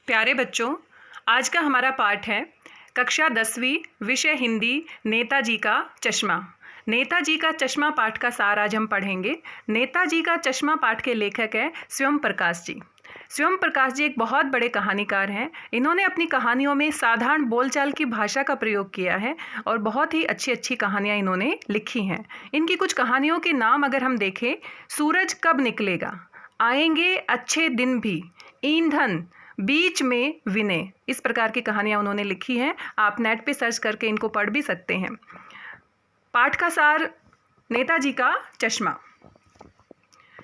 प्यारे बच्चों, आज का हमारा पाठ है कक्षा 10वीं, विषय हिंदी, नेताजी का चश्मा। नेताजी का चश्मा पाठ का सार आज हम पढ़ेंगे। नेताजी का चश्मा पाठ के लेखक हैं स्वयं प्रकाश जी। स्वयं प्रकाश जी एक बहुत बड़े कहानीकार हैं। इन्होंने अपनी कहानियों में साधारण बोलचाल की भाषा का प्रयोग किया है और बहुत ही अच्छी अच्छी कहानियाँ इन्होंने लिखी हैं। इनकी कुछ कहानियों के नाम अगर हम देखें, सूरज कब निकलेगा, आएंगे अच्छे दिन भी, ईंधन, बीच में विनय, इस प्रकार की कहानियाँ उन्होंने लिखी हैं। आप नेट पे सर्च करके इनको पढ़ भी सकते हैं। पाठ का सार, नेताजी का चश्मा।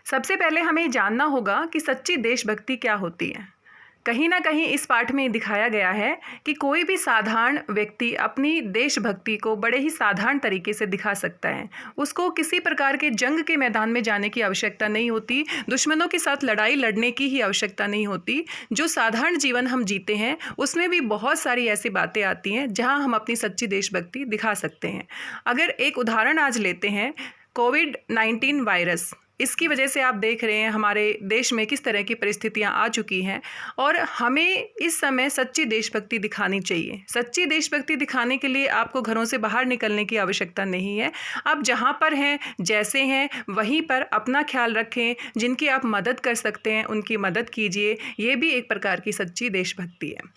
सबसे पहले हमें जानना होगा कि सच्ची देशभक्ति क्या होती है। कहीं ना कहीं इस पाठ में दिखाया गया है कि कोई भी साधारण व्यक्ति अपनी देशभक्ति को बड़े ही साधारण तरीके से दिखा सकता है। उसको किसी प्रकार के जंग के मैदान में जाने की आवश्यकता नहीं होती, दुश्मनों के साथ लड़ाई लड़ने की ही आवश्यकता नहीं होती। जो साधारण जीवन हम जीते हैं उसमें भी बहुत सारी ऐसी बातें आती हैं जहां हम अपनी सच्ची देशभक्ति दिखा सकते हैं। अगर एक उदाहरण आज लेते हैं, कोविड-19 वायरस, इसकी वजह से आप देख रहे हैं हमारे देश में किस तरह की परिस्थितियां आ चुकी हैं और हमें इस समय सच्ची देशभक्ति दिखानी चाहिए। सच्ची देशभक्ति दिखाने के लिए आपको घरों से बाहर निकलने की आवश्यकता नहीं है। आप जहां पर हैं, जैसे हैं, वहीं पर अपना ख्याल रखें। जिनकी आप मदद कर सकते हैं उनकी मदद कीजिए। ये भी एक प्रकार की सच्ची देशभक्ति है।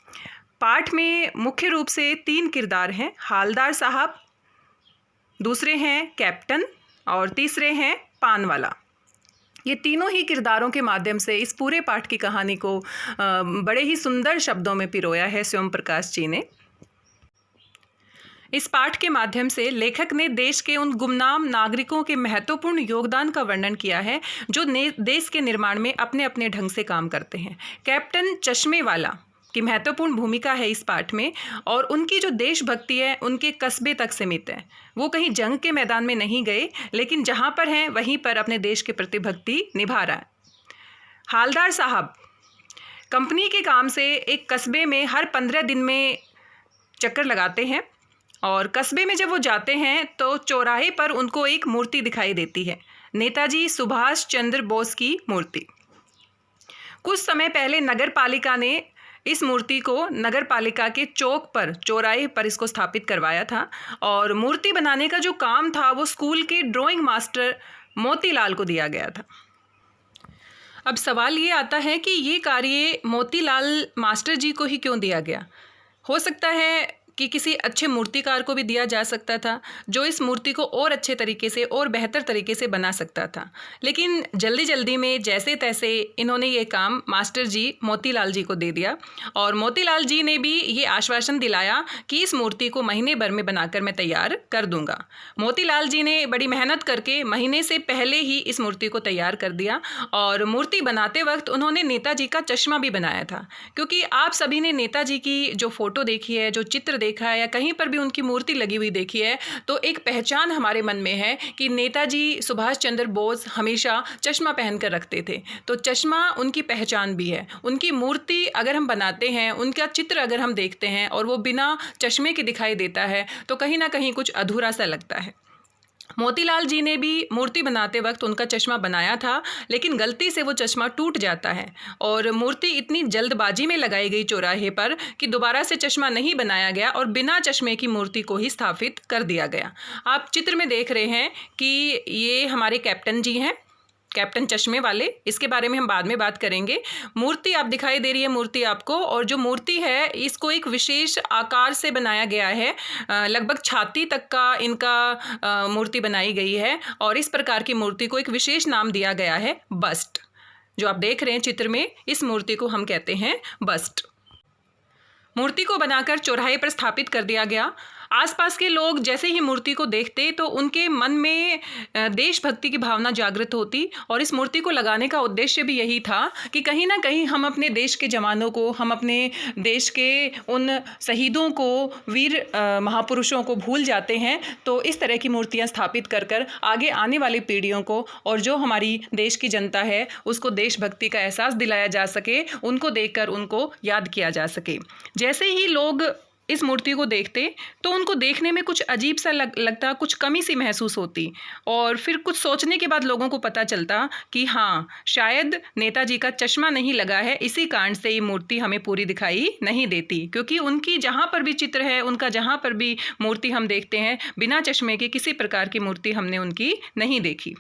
पाठ में मुख्य रूप से 3 किरदार हैं, हालदार साहब, दूसरे हैं कैप्टन और तीसरे हैं पानवाला। ये तीनों ही किरदारों के माध्यम से इस पूरे पाठ की कहानी को बड़े ही सुंदर शब्दों में पिरोया है स्वयं प्रकाश जी ने। इस पाठ के माध्यम से लेखक ने देश के उन गुमनाम नागरिकों के महत्वपूर्ण योगदान का वर्णन किया है जो देश के निर्माण में अपने अपने ढंग से काम करते हैं। कैप्टन चश्मे वाला की महत्वपूर्ण भूमिका है इस पाठ में और उनकी जो देशभक्ति है उनके कस्बे तक सीमित है। वो कहीं जंग के मैदान में नहीं गए, लेकिन जहाँ पर हैं वहीं पर अपने देश के प्रति भक्ति निभा रहा है। हालदार साहब कंपनी के काम से एक कस्बे में हर 15 दिन में चक्कर लगाते हैं और कस्बे में जब वो जाते हैं तो चौराहे पर उनको एक मूर्ति दिखाई देती है, नेताजी सुभाष चंद्र बोस की मूर्ति। कुछ समय पहले नगर पालिका ने इस मूर्ति को नगर पालिका के चौक पर, चौराहे पर इसको स्थापित करवाया था और मूर्ति बनाने का जो काम था वो स्कूल के ड्राइंग मास्टर मोतीलाल को दिया गया था। अब सवाल ये आता है कि ये कार्य मोतीलाल मास्टर जी को ही क्यों दिया गया। हो सकता है कि किसी अच्छे मूर्तिकार को भी दिया जा सकता था जो इस मूर्ति को और अच्छे तरीके से और बेहतर तरीके से बना सकता था, लेकिन जल्दी जल्दी में जैसे तैसे इन्होंने ये काम मास्टर जी मोतीलाल जी को दे दिया और मोतीलाल जी ने भी ये आश्वासन दिलाया कि इस मूर्ति को महीने भर में बनाकर मैं तैयार कर दूंगा। मोतीलाल जी ने बड़ी मेहनत करके महीने से पहले ही इस मूर्ति को तैयार कर दिया और मूर्ति बनाते वक्त उन्होंने नेताजी का चश्मा भी बनाया था, क्योंकि आप सभी ने नेताजी की जो फोटो देखी है, जो चित्र देखा है या कहीं पर भी उनकी मूर्ति लगी हुई देखी है, तो एक पहचान हमारे मन में है कि नेताजी सुभाष चंद्र बोस हमेशा चश्मा पहनकर रखते थे। तो चश्मा उनकी पहचान भी है। उनकी मूर्ति अगर हम बनाते हैं, उनका चित्र अगर हम देखते हैं और वो बिना चश्मे के दिखाई देता है तो कहीं ना कहीं कुछ अधूरा सा लगता है। मोतीलाल जी ने भी मूर्ति बनाते वक्त उनका चश्मा बनाया था, लेकिन गलती से वो चश्मा टूट जाता है और मूर्ति इतनी जल्दबाजी में लगाई गई चौराहे पर कि दोबारा से चश्मा नहीं बनाया गया और बिना चश्मे की मूर्ति को ही स्थापित कर दिया गया। आप चित्र में देख रहे हैं कि ये हमारे कैप्टन जी हैं, कैप्टन चश्मे वाले। इसके बारे में हम बाद में बात करेंगे। मूर्ति आप दिखाई दे रही है मूर्ति आपको, और जो मूर्ति है इसको एक विशेष आकार से बनाया गया है। लगभग छाती तक का इनका मूर्ति बनाई गई है और इस प्रकार की मूर्ति को एक विशेष नाम दिया गया है, बस्ट। जो आप देख रहे हैं चित्र में, इस मूर्ति को हम कहते हैं बस्ट। मूर्ति को बनाकर चौराहे पर स्थापित कर दिया गया। आसपास के लोग जैसे ही मूर्ति को देखते तो उनके मन में देशभक्ति की भावना जागृत होती और इस मूर्ति को लगाने का उद्देश्य भी यही था कि कहीं ना कहीं हम अपने देश के जवानों को, हम अपने देश के उन शहीदों को, वीर महापुरुषों को भूल जाते हैं। तो इस तरह की मूर्तियां स्थापित कर कर आगे आने वाली पीढ़ियों को और जो हमारी देश की जनता है उसको देशभक्ति का एहसास दिलाया जा सके, उनको देखकर उनको याद किया जा सके। जैसे ही लोग इस मूर्ति को देखते तो उनको देखने में कुछ अजीब सा लगता, कुछ कमी सी महसूस होती। और फिर कुछ सोचने के बाद लोगों को पता चलता कि हाँ, शायद नेताजी का चश्मा नहीं लगा है, इसी कारण से ये मूर्ति हमें पूरी दिखाई नहीं देती। क्योंकि उनकी जहाँ पर भी चित्र है, उनका जहाँ पर भी मूर्ति हम देखते हैं, बिना चश्मे के किसी प्रकार की मूर्ति हमने उनकी नहीं देखी।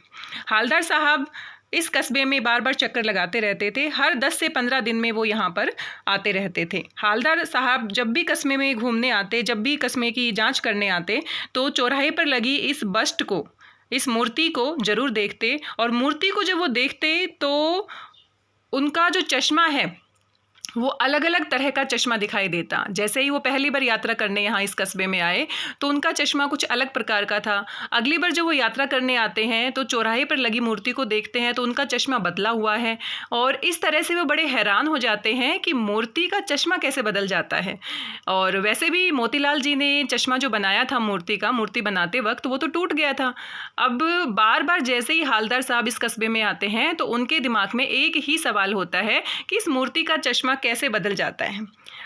हालदार साहब इस कस्बे में बार बार चक्कर लगाते रहते थे। हर 10 से 15 दिन में वो यहाँ पर आते रहते थे। हालदार साहब जब भी कस्बे में घूमने आते, जब भी कस्बे की जांच करने आते, तो चौराहे पर लगी इस बस्ट को, इस मूर्ति को जरूर देखते। और मूर्ति को जब वो देखते तो उनका जो चश्मा है वो अलग अलग तरह का चश्मा दिखाई देता। जैसे ही वो पहली बार यात्रा करने यहाँ इस कस्बे में आए तो उनका चश्मा कुछ अलग प्रकार का था। अगली बार जब वो यात्रा करने आते हैं तो चौराहे पर लगी मूर्ति को देखते हैं तो उनका चश्मा बदला हुआ है। और इस तरह से वो बड़े हैरान हो जाते हैं कि मूर्ति का चश्मा कैसे बदल जाता है। और वैसे भी मोतीलाल जी ने चश्मा जो बनाया था मूर्ति का, मूर्ति बनाते वक्त वो तो टूट गया था। अब बार बार जैसे ही हालदार साहब इस कस्बे में आते हैं तो उनके दिमाग में एक ही सवाल होता है कि इस मूर्ति का चश्मा कैसे बदल जाता है।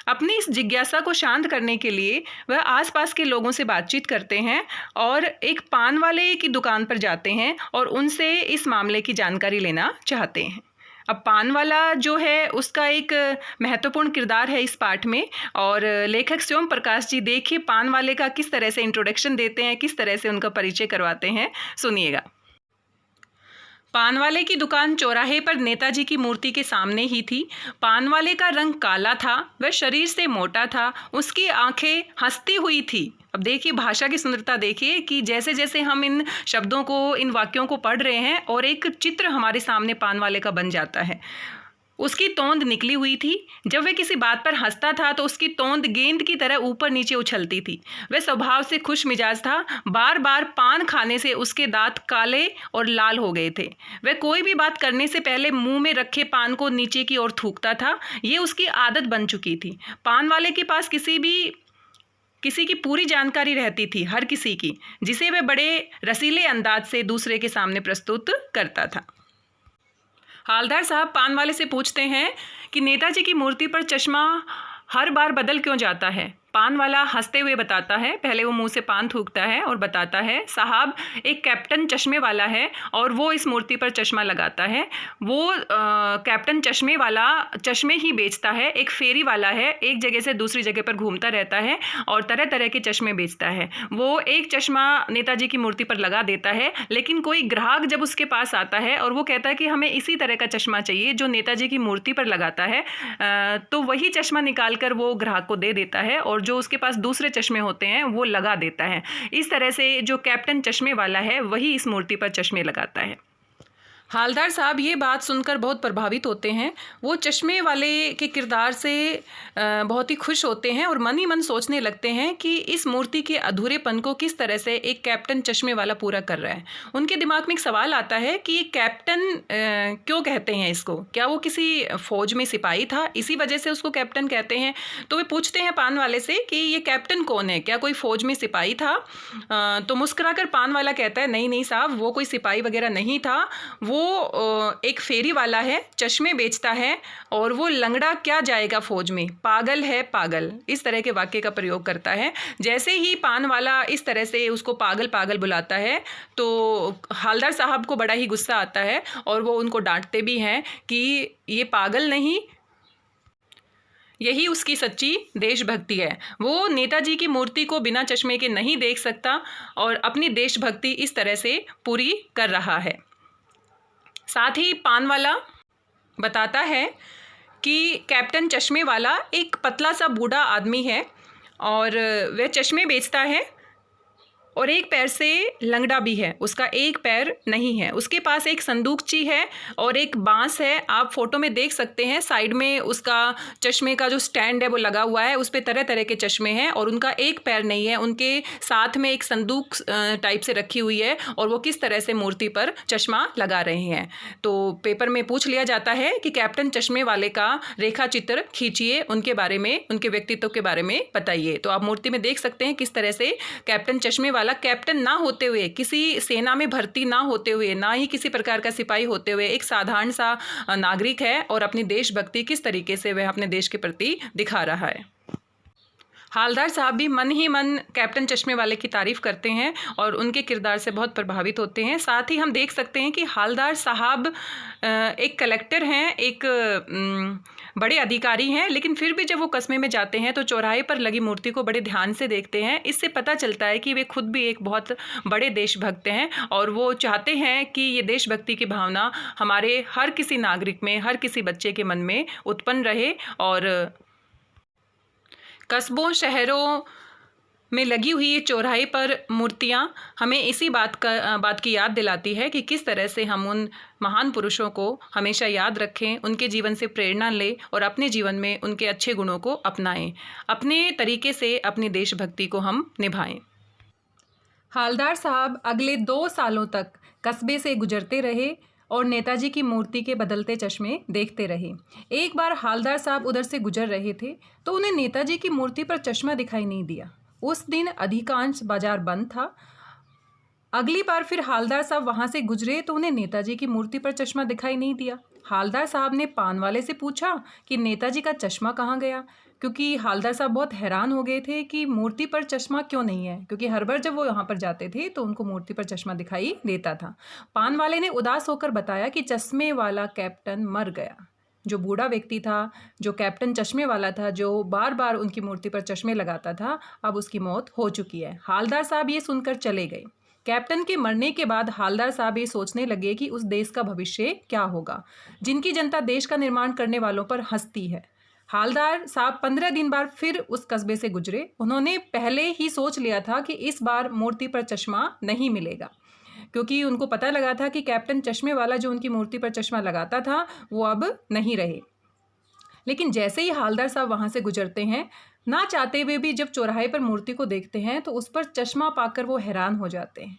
अपनी इस जिज्ञासा को शांत करने के लिए वह आसपास के लोगों से बातचीत करते हैं और एक पान वाले की दुकान पर जाते हैं और उनसे इस मामले की जानकारी लेना चाहते हैं। अब पान वाला जो है उसका एक महत्वपूर्ण किरदार है इस पाठ में। और लेखक शिवम प्रकाश जी देखिए पान वाले का किस तरह से इंट्रोडक्शन देते हैं, किस तरह से उनका परिचय करवाते हैं, सुनिएगा। पान वाले की दुकान चौराहे पर नेताजी की मूर्ति के सामने ही थी। पान वाले का रंग काला था, वह शरीर से मोटा था, उसकी आंखें हंसती हुई थी। अब देखिए भाषा की सुंदरता देखिए कि जैसे जैसे हम इन शब्दों को, इन वाक्यों को पढ़ रहे हैं और एक चित्र हमारे सामने पान वाले का बन जाता है। उसकी तोंद निकली हुई थी। जब वह किसी बात पर हंसता था तो उसकी तोंद गेंद की तरह ऊपर नीचे उछलती थी। वह स्वभाव से खुश मिजाज था। बार बार पान खाने से उसके दांत काले और लाल हो गए थे। वह कोई भी बात करने से पहले मुंह में रखे पान को नीचे की ओर थूकता था। ये उसकी आदत बन चुकी थी। पान वाले के पास किसी की पूरी जानकारी रहती थी, हर किसी की, जिसे वह बड़े रसीले अंदाज से दूसरे के सामने प्रस्तुत करता था। हालदार साहब पान वाले से पूछते हैं कि नेताजी की मूर्ति पर चश्मा हर बार बदल क्यों जाता है। पान वाला हंसते हुए बताता है, पहले वो मुंह से पान थूकता है और बताता है, साहब एक कैप्टन चश्मे वाला है और वो इस मूर्ति पर चश्मा लगाता है। वो कैप्टन चश्मे वाला चश्मे ही बेचता है। एक फेरी वाला है, एक जगह से दूसरी जगह पर घूमता रहता है और तरह तरह के चश्मे बेचता है। वो एक चश्मा नेताजी की मूर्ति पर लगा देता है, लेकिन कोई ग्राहक जब उसके पास आता है और वो कहता है कि हमें इसी तरह का चश्मा चाहिए जो नेताजी की मूर्ति पर लगाता है, तो वही चश्मा निकाल कर वो ग्राहक को दे देता है और जो उसके पास दूसरे चश्मे होते हैं वो लगा देता है। इस तरह से जो कैप्टन चश्मे वाला है वही इस मूर्ति पर चश्मे लगाता है। हालदार साहब ये बात सुनकर बहुत प्रभावित होते हैं। वो चश्मे वाले के किरदार से बहुत ही खुश होते हैं और मन ही मन सोचने लगते हैं कि इस मूर्ति के अधूरेपन को किस तरह से एक कैप्टन चश्मे वाला पूरा कर रहा है। उनके दिमाग में एक सवाल आता है कि ये कैप्टन क्यों कहते हैं इसको, क्या वो किसी फौज में सिपाही था, इसी वजह से उसको कैप्टन कहते हैं। तो वे पूछते हैं पान वाले से कि ये कैप्टन कौन है, क्या कोई फौज में सिपाही था। तो मुस्कुराकर पान वाला कहता है, नहीं नहीं साहब, वो कोई सिपाही वगैरह नहीं था, वो एक फेरी वाला है, चश्मे बेचता है और वो लंगड़ा क्या जाएगा फौज में, पागल है पागल। इस तरह के वाक्य का प्रयोग करता है। जैसे ही पान वाला इस तरह से उसको पागल पागल बुलाता है तो हालदार साहब को बड़ा ही गुस्सा आता है और वो उनको डांटते भी हैं कि ये पागल नहीं, यही उसकी सच्ची देशभक्ति है। वो नेताजी की मूर्ति को बिना चश्मे के नहीं देख सकता और अपनी देशभक्ति इस तरह से पूरी कर रहा है। साथ ही पान वाला बताता है कि कैप्टन चश्मे वाला एक पतला सा बूढ़ा आदमी है और वह चश्मे बेचता है और एक पैर से लंगड़ा भी है, उसका एक पैर नहीं है। उसके पास एक संदूकची है और एक बांस है। आप फोटो में देख सकते हैं, साइड में उसका चश्मे का जो स्टैंड है वो लगा हुआ है, उस पर तरह तरह के चश्मे हैं और उनका एक पैर नहीं है। उनके साथ में एक संदूक टाइप से रखी हुई है और वो किस तरह से मूर्ति पर चश्मा लगा रहे हैं। तो पेपर में पूछ लिया जाता है कि कैप्टन चश्मे वाले का रेखा चित्र खींचिए, उनके बारे में, उनके व्यक्तित्व के बारे में बताइए। तो आप मूर्ति में देख सकते हैं किस तरह से कैप्टन चश्मे वाला कैप्टन ना होते हुए, किसी सेना में भर्ती ना होते हुए, ना ही किसी प्रकार का सिपाही होते हुए एक साधारण सा नागरिक है और अपनी देशभक्ति किस तरीके से वह अपने देश के प्रति दिखा रहा है। हालदार साहब भी मन ही मन कैप्टन चश्मे वाले की तारीफ़ करते हैं और उनके किरदार से बहुत प्रभावित होते हैं। साथ ही हम देख सकते हैं कि हालदार साहब एक कलेक्टर हैं, एक बड़े अधिकारी हैं, लेकिन फिर भी जब वो कस्बे में जाते हैं तो चौराहे पर लगी मूर्ति को बड़े ध्यान से देखते हैं। इससे पता चलता है कि वे खुद भी एक बहुत बड़े देशभक्त हैं और वो चाहते हैं कि ये देशभक्ति की भावना हमारे हर किसी नागरिक में, हर किसी बच्चे के मन में उत्पन्न रहे। और कस्बों शहरों में लगी हुई ये चौराहे पर मूर्तियाँ हमें इसी बात की याद दिलाती है कि किस तरह से हम उन महान पुरुषों को हमेशा याद रखें, उनके जीवन से प्रेरणा लें और अपने जीवन में उनके अच्छे गुणों को अपनाएं, अपने तरीके से अपनी देशभक्ति को हम निभाएं। हालदार साहब अगले 2 सालों तक कस्बे से गुजरते रहे और नेताजी की मूर्ति के बदलते चश्मे देखते रहे। एक बार हालदार साहब उधर से गुजर रहे थे तो उन्हें नेताजी की मूर्ति पर चश्मा दिखाई नहीं दिया। उस दिन अधिकांश बाजार बंद था। अगली बार फिर हालदार साहब वहाँ से गुजरे तो उन्हें नेताजी की मूर्ति पर चश्मा दिखाई नहीं दिया। हालदार साहब ने पान वाले से पूछा कि नेताजी का चश्मा कहाँ गया, क्योंकि हालदार साहब बहुत हैरान हो गए थे कि मूर्ति पर चश्मा क्यों नहीं है, क्योंकि हर बार जब वो यहाँ पर जाते थे तो उनको मूर्ति पर चश्मा दिखाई देता था। पान वाले ने उदास होकर बताया कि चश्मे वाला कैप्टन मर गया। जो बूढ़ा व्यक्ति था, जो कैप्टन चश्मे वाला था, जो बार बार उनकी मूर्ति पर चश्मे लगाता था, अब उसकी मौत हो चुकी है। हालदार साहब ये सुनकर चले गए। कैप्टन के मरने के बाद हालदार साहब ये सोचने लगे कि उस देश का भविष्य क्या होगा, जिनकी जनता देश का निर्माण करने वालों पर हंसती है। हालदार साहब 15 दिन बाद फिर उस कस्बे से गुजरे। उन्होंने पहले ही सोच लिया था कि इस बार मूर्ति पर चश्मा नहीं मिलेगा, क्योंकि उनको पता लगा था कि कैप्टन चश्मे वाला जो उनकी मूर्ति पर चश्मा लगाता था वो अब नहीं रहे। लेकिन जैसे ही हालदार साहब वहाँ से गुजरते हैं, ना चाहते हुए भी जब चौराहे पर मूर्ति को देखते हैं तो उस पर चश्मा पाकर वो हैरान हो जाते हैं।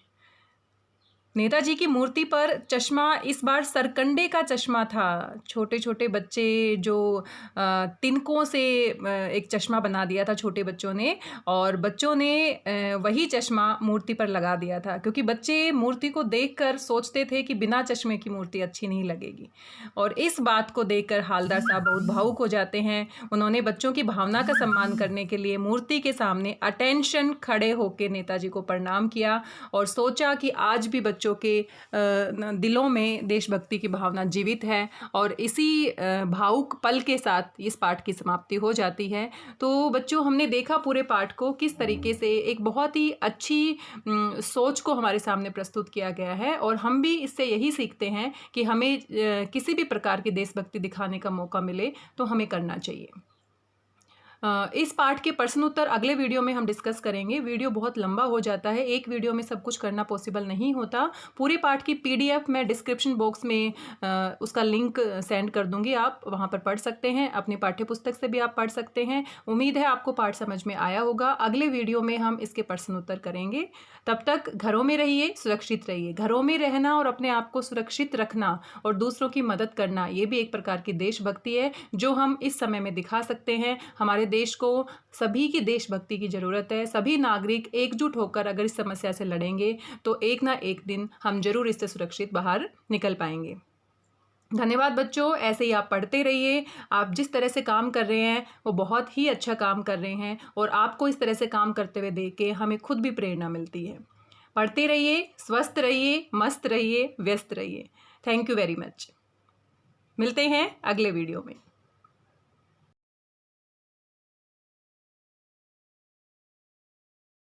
नेताजी की मूर्ति पर चश्मा इस बार सरकंडे का चश्मा था। छोटे छोटे बच्चे जो तिनकों से एक चश्मा बना दिया था छोटे बच्चों ने, और बच्चों ने वही चश्मा मूर्ति पर लगा दिया था, क्योंकि बच्चे मूर्ति को देखकर सोचते थे कि बिना चश्मे की मूर्ति अच्छी नहीं लगेगी। और इस बात को देखकर हालदार साहब बहुत भावुक हो जाते हैं। उन्होंने बच्चों की भावना का सम्मान करने के लिए मूर्ति के सामने अटेंशन खड़े होकर नेताजी को प्रणाम किया और सोचा कि आज भी बच्चों के दिलों में देशभक्ति की भावना जीवित है। और इसी भावुक पल के साथ इस पाठ की समाप्ति हो जाती है। तो बच्चों, हमने देखा पूरे पाठ को किस तरीके से एक बहुत ही अच्छी सोच को हमारे सामने प्रस्तुत किया गया है, और हम भी इससे यही सीखते हैं कि हमें किसी भी प्रकार की देशभक्ति दिखाने का मौका मिले तो हमें करना चाहिए। इस पाठ के प्रश्न उत्तर अगले वीडियो में हम डिस्कस करेंगे। वीडियो बहुत लंबा हो जाता है, एक वीडियो में सब कुछ करना पॉसिबल नहीं होता। पूरे पाठ की PDF मैं डिस्क्रिप्शन बॉक्स में उसका लिंक सेंड कर दूंगी, आप वहां पर पढ़ सकते हैं। अपनी पाठ्य पुस्तक से भी आप पढ़ सकते हैं। उम्मीद है आपको पाठ समझ में आया होगा। अगले वीडियो में हम इसके प्रश्न उत्तर करेंगे। तब तक घरों में रहिए, सुरक्षित रहिए। घरों में रहना और अपने आप को सुरक्षित रखना और दूसरों की मदद करना, ये भी एक प्रकार की देशभक्ति है जो हम इस समय में दिखा सकते हैं। हमारे देश को सभी की देशभक्ति की जरूरत है। सभी नागरिक एकजुट होकर अगर इस समस्या से लड़ेंगे तो एक ना एक दिन हम जरूर इससे सुरक्षित बाहर निकल पाएंगे। धन्यवाद बच्चों, ऐसे ही आप पढ़ते रहिए। आप जिस तरह से काम कर रहे हैं वो बहुत ही अच्छा काम कर रहे हैं, और आपको इस तरह से काम करते हुए देख के हमें खुद भी प्रेरणा मिलती है। पढ़ते रहिए, स्वस्थ रहिए, मस्त रहिए, व्यस्त रहिए। Thank you very much. मिलते हैं अगले वीडियो में।